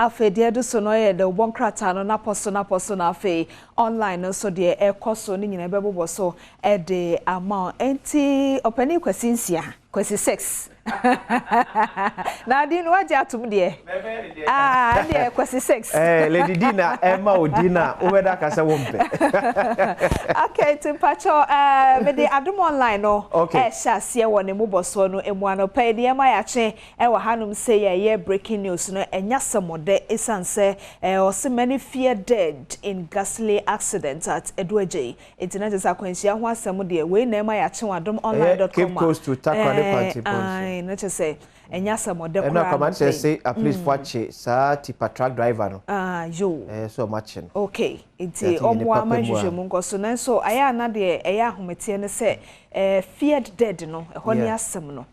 afe de do so no ye de bonkrata no na poso na afe online no so de ekoso ni nyina bebobo so e de ama enti opani kwasinsia kwasi 6 na di no waje atum de de kwasi 6 Lady Dina Emma Odina obeda kasa wompe okay timpacho me de Adom online no shase wo ne muboso no emu anopa de ema ya che e wa hanum say ye breaking news no enya samode esanse ose many fear dead in ghastly accident at Edwaje internet is akwansia ho asem de we na ema ya che adomonline.com keep close to Takwade party I no say enya samode kura na come say a please watch sa tipa truck driver no yo so much okay enti omo amahwehwe mu nkoso nanso aya na de eya ahomete ne se feared dead no ho ne asem no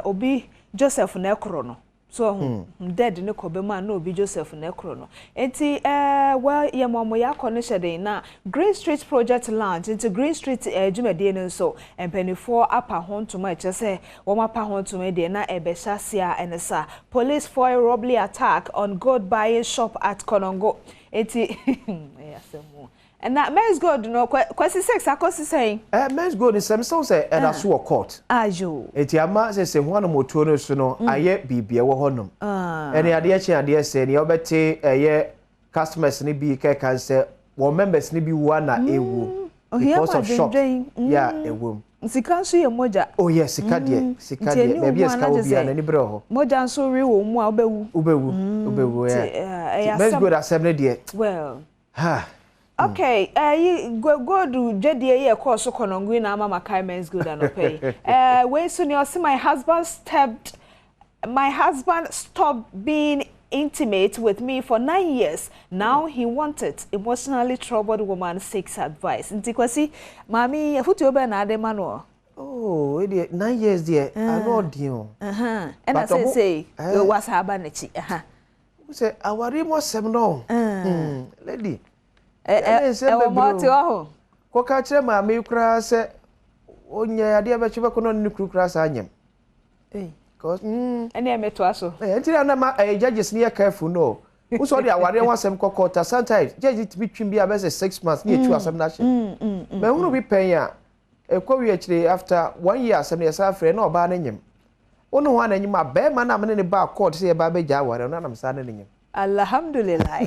obi Joseph na ekro no so dead ne kobema na obi Joseph na ekro no enti well ye momo ya connection na Green Street project launch into Green Street jumade ne so empenifo apa hontoma eche se wo mapa hontoma de na ebehyasia enesa police foil robbery attack on gold buying shop at Konongo enti yasemu and that men's gold no kwasi 6 akosi saying men's gold is some say and aso wo court ajo eti ama se ho no moto no so no aye bibia wo honom ene ade achi ade se ne obete ye customers ne bi ke kan se wo members ne bi wo na ewu because of shop yeah ewu sika so ye moja oh yes sika de maybe sika obi ana ni bre ho moja so ri wo mu a obewu yeah men's gold assembly de well okay, go do jedie ye course Konongo na mama kai men's good and pay. When soon you see my husband stopped being intimate with me for 9 years. Now he wanted emotionally troubled woman seeks advice. Ntikwasi mami futu obe na ade mano. Oh, 9 years there. I know dio. And I say was haba nechi. Say awari mo sem no. Lady moti ho ko ka kire ma me kura se onya ade be chibe kono ni kura sa anyem cause ene emeto aso entira na ma judges ni careful no who saw the aware one sem kokota sometimes judge be twin be about 6 months ni etu asem na she me hunu bi pen ya ekwa wi akire after 1 year asem na sa frɛ na oba na nyem onu ho na nyem ba ma na me ne ba court se ba be ja aware na nam sa na nyem Alhamdulillah.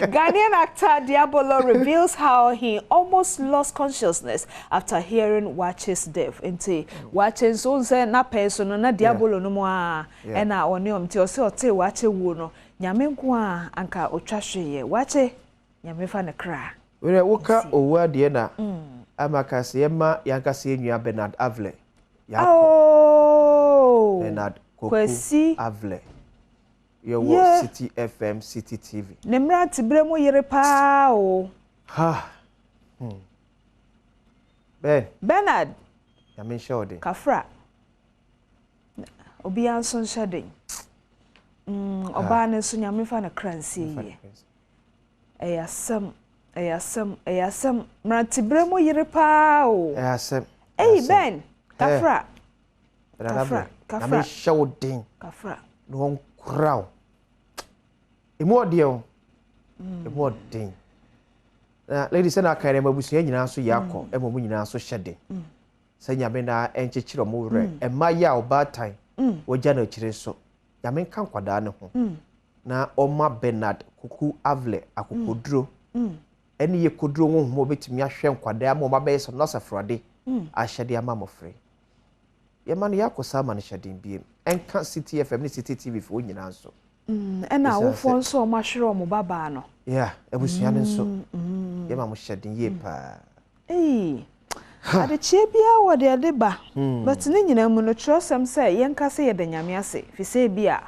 Ghanaian actor Diabolo reveals how he almost lost consciousness after hearing Wache's death. Into Wache so say na person na Diabolo no mo a na oni omti o se ote Wache wu no nyame nko a anka otwahwe Wache nyame fa ne kra. We woka owa de na amaka se ma yanka se enua Bernard Avle. Bernard Kwesi Avle. Your City FM, City TV. Nemra tibremo yere pa o. Ha. Bernard. Ya men shode. Kafra. Obi anson shade. Oba ne so nyame fa na kransie ye. Eyasem mra tibremo yere pa o. Eyasem. Hey Ben. Kafra. Kafra. Kafra shouting Kafra no crowd emodio emodio ladies and akare mabusu nyina so yakọ emo nyina so hyede sanya be na enchechiro mo wure ema ya oba time woja na chire so ya men kan kwada ne ho na oma Bernard kuku Avle akokoduro eni ye koduro wo ho betimi ahwe nkwada ama oma be so no safrade ahyede ama mofre Yemanu yako sama ni shadin biem enka City FM ni City TV fo nyina nso ena wo fo nso ma hwere mo baba no yeah ebusuane nso yema mo shadin ye pa ade chie bia wo de ade ba but ni nyina mu no trosem say yenka se ye danyame ase fi se bia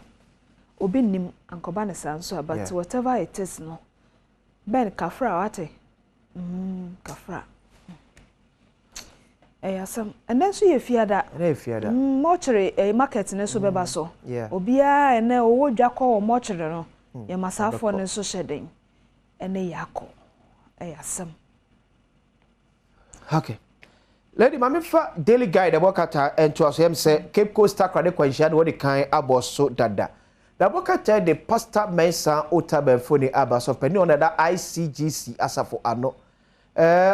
obi nim ankoba ne sanso but whatever it is no Ben Kafra wate Kafra Eyasam and then so ye fiada mortuary market ne so beba so obia ene owo dwakọ o mortuary no ye masafo ne so hyeden ene yakọ eyasam okay Lady Mamifa Daily Guide abokata ento asem se Cape Coast Takrade kwanhia no de kan aboso dada. Da abokata de Pastor Mensa Otabefoni abaso pani on da ICGC asafo ano.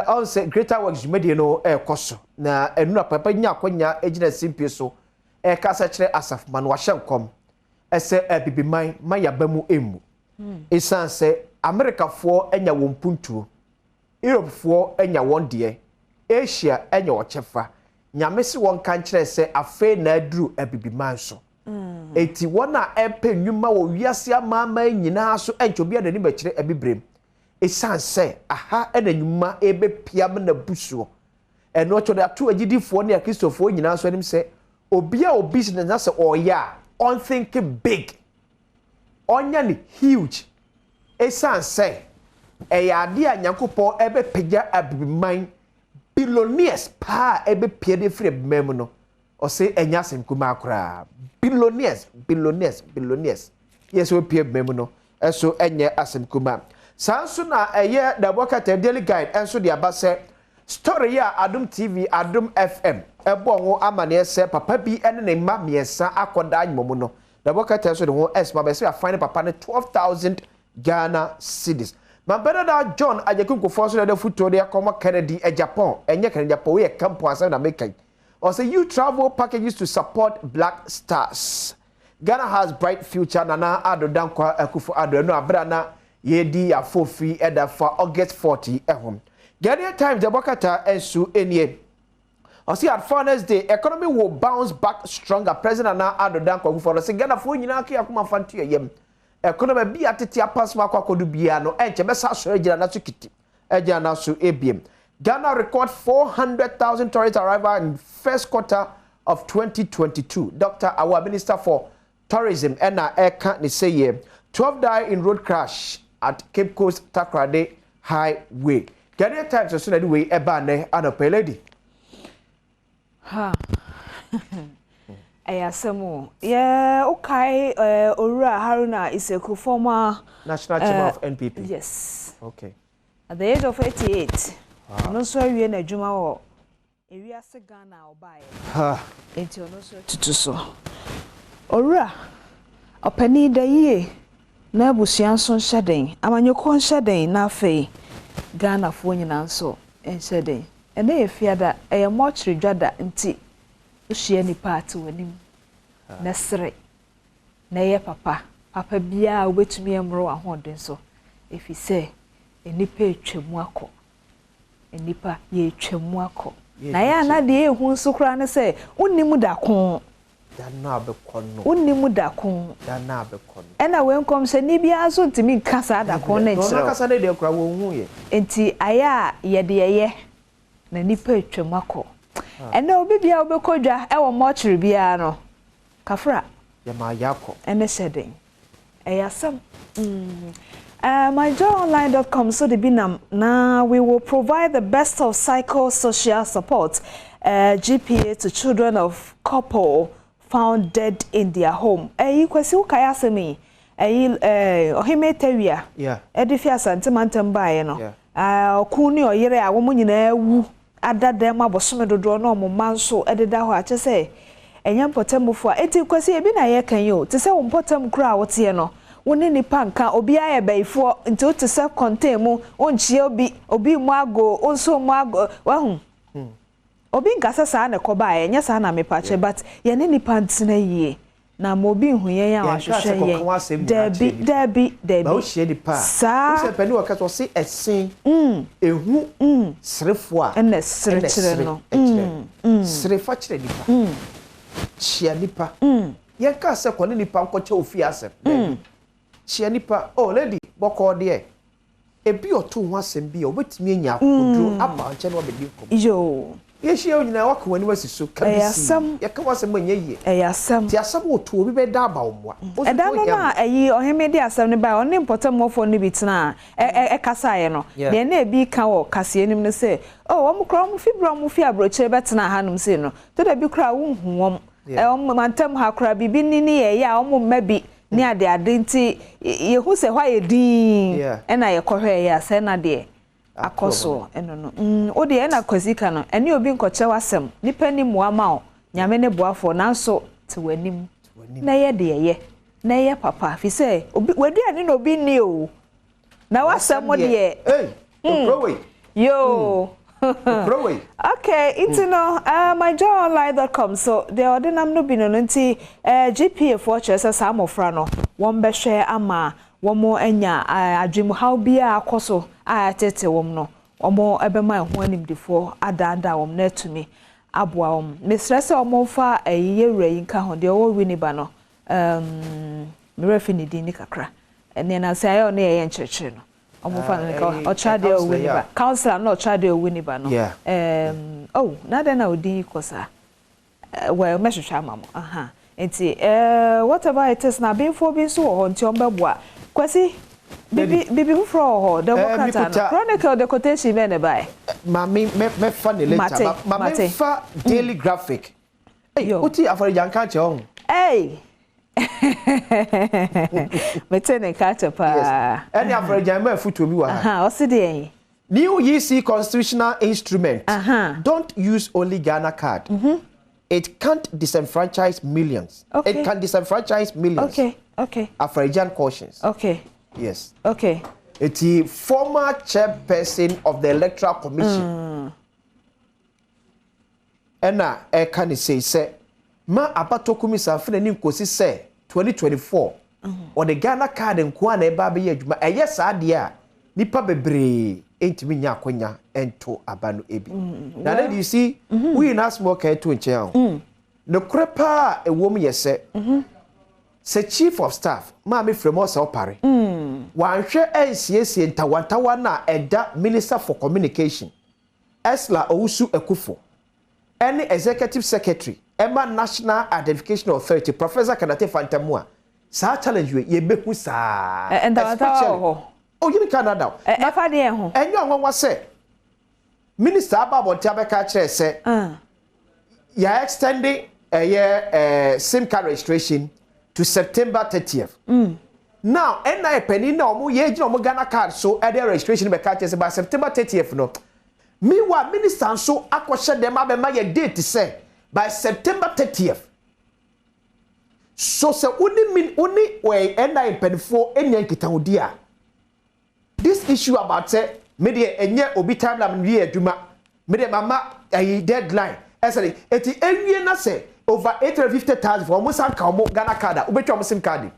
On say Greater Works Media no koso na enu na papa nya akonya ejina simpie so kasa kire asafo man wa hyenkom ese bibiman mayabamu emu. Esan se America fo enya wompuntuo. Europe fo enya wonde. Asia enye ochefa nyame se won kan kire se afe na aduru abibiman so eti wona epe nwuma wo wiase amama nyina so enche obi adani ba kire abibrem esan se aha ena nwuma ebe piam na busuo eno cho da to agidifo ne kristofo nyina so anim se obi a business na se oya on think big onya ni huge esan se eyade a nyankopon ebe pegya abibiman billionaires pa ebe piede free mem no o say enya sem kuma akra billionaires yes we pie mem no eso enye asem kuma sanso na eye da bokata daily guide enso de abase story ya Adom TV Adom FM ebo ho amane se papa bi ene ne ma miesa akoda anyomo no da bokata so de ho esma be se find papa ne 12,000 Ghana cedis. My brother that John Ajakunko force the foot there come Kennedy Japan and you can Japan we camp once and American. Or say you travel packages to support Black Stars. Ghana has bright future nana ado dankwa akufo ado no abrana yedi ya fofi eda for August 40 ehom. Ghanaian Times the Bokata ensu enye. Or see at Fathers Day economy will bounce back stronger. President na ado dankwa akufo say Ghana fo nyina ki akuma fantu yem. Economy bi atete apasma kwakodu bia no enche besa so ejira na so kiti ejira na so ebiem. Ghana record 400,000 tourist arrival in first quarter of 2022. Dr. Our Minister for Tourism Ena Eka ni say 12 die in road crash at Cape Coast Takrade Highway. Ghanaian Times so na way eba ne anope lady. Ha. Ayasemo okay Ora Haruna is a former National Chairman of NPP. Yes. Okay. At the age of 88. No so we na adwuma wo ewiase Ghana obaye. Ha. Enti ono so tutu so. Ora opani da yie na abusuan so hyeden amanyoko hyeden na afei Ghana fo nyina nso hyeden. Ene efiada mortuary dwada nti ushie ni part wanim na sere na ye papa bia obetumi emro ahoden so efi se enipa etwemu akọ enipa ye etwemu akọ na ya na de ehu nso kra ne se unnimu da kon da na abekọ no unnimu da kon da na abekọ no ena wenkom se ni bia so ntimi kasa da kon na kire no kasa de kra wo hu ye enti aya ye de ye na nipa etwemu akọ ene obi bia obekodwa ewo mortuary bia no kafra ya ma yakọ ene sheding eyasam myjoyonline.com so the binam now we will provide the best of psychosocial support GPA to children of couple found dead in their home kwesi ukaya semi ohime tewia edifi asante mantembae no okuni oyire a wo nyina ewu adada ma bosome dodo no mo manso ededa ho ache se enya potemfo a eti kwesi ebi na ye kan yo te se wo potem kura wote no woni nipa nka obi aye baifo nti o te self contain mu onchie obi mu ago onso mu ago wahu obi nkasa saa na koba enya saa na mepache but ye ne nipa ntena yie na mo bi hu yen ya wahwehwe yen debi ba o hie nipa o se pani o kaso se esen ehu srefo a ene srekire no srefa kire nipa chia nipa ye ka se kone nipa nkoche ofi asem chia nipa oh lady boko de ebi oto ho asem bi obetimi anya kodro aba nche no be di kom yo yeshie onyina wakọ wani wasiso kabisi yaka wasem anya yie eyasam ti asam oto obi be da aba omwa eda no na eyi ohemede asam ne ba oni important mofo ni bitena kasa ye no de na ebi ka wo kase enim ne se oh wo mkro mo fibro mo fi abrochire betena hanum se no to da bi kra wo hu wom mantam ha kra bibi ni ye ya wo mmabi ni ade nti ye hu se hwa ye din na ye kohwe ya se na de akoso eno no o de na kwazika no ene obi nkoche wasem nipa ni muama o nyame ne boafo nanso te wanim na ye de ye na ye papa fi say obi wadu ane no obi ni o na wasem mo de yo okay it's no myjoyonline.com so the ordinam no bi no nti GPA for chese samofra no won be hwe ama womo anya adwemu how bia akoso tete wom no omo ebema ho animdifo adanda wom na tumi aboa wom mesrese omo fa yewura yinka ho de wo wini ba no merefi ni din ni kakra ene na say ayo na ye nchechire no omo fa no o chade o wini ba counselor no chade o wini ba no oh na de na odi kosa well meshwa mamo aha enti whatever it is na been for bin so ho nti ombeboa kwasi bibi fro ho democrat chronicle the quotation be ne bai me funny later me fa daily graphic hey uti afori janka che on hey metene kata pa any afori janma futu obi wa aha o se de new EC constitutional instrument don't use only Ghana card it can't disenfranchise millions it can disenfranchise millions okay Afrojan cautions okay yes okay it's the former chairperson of the electoral commission and can say ma abatokumi safina ni nkosi say 2024 or the Ghana card nko na eba be adwuma eye saa de a nipa bebre entimi nya akonya ento abano ebi na then you see we na small care to nche the crepa ewom yese se chief of staff ma me fremo sa opare wanhwe ensiesie ntawantawa na eda minister for communication Esla Owusu Ekufo any executive secretary Emma National Identification Authority Professor Kanate Fantamua sa challenge we ye behu sa ho oh you Canada e fa de ho enyo nwanwa se minister ababonta beka kire se ya extending SIM card registration to September 30th now NI penny na omo ye gina omo Ghana card so e registration beka kire se by September 30th no mewa minister so akwhye dem abema ye date say by September 30th so se uni we NI penfo enya nkitahudi a this issue about say media enye obi time na me adwuma media mama deadline essay eti enwie na say over 850,000 for almost an ka Ghana card obetwa mo sim card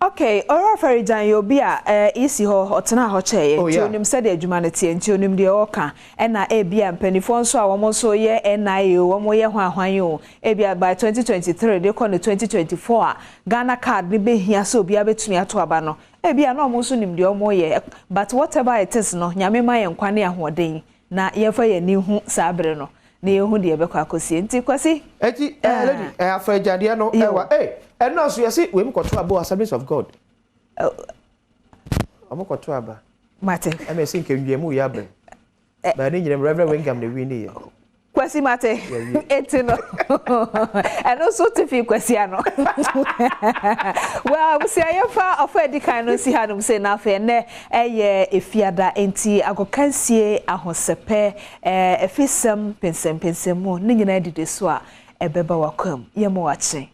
okay ora farijan yo bi a isi ho otena ho cheye ti onim se de adwuma ne tie nti onim de oka na bia mpanifo nso a wo so ye NIA wo ye ho ahwan yo bia by 2023 de ko ne 2024 a Ghana card ne behia so bia betumi ato aba no bia na omo so nim de omo ye but whatever it is no nyame ma ye nkwane ahoden na ye fa ye ni hu sabre no na ye hu de ye bekwa akosie nti kwasi eti lady afrejade no ewa and now so you see we mkoto abo Assemblies of God amokoto aba mate I may think nwemu ya bem ba ni nyinem Reverend Wingam ne wi ni ye kwasi mate etino and also to feel kwasi ano well we see ayefa of edikan no si hanum say na fe ne eye efiada enti agokansie ahosepe efisem pensem mu ni nyina dide so a ebeba wakwam yemo wache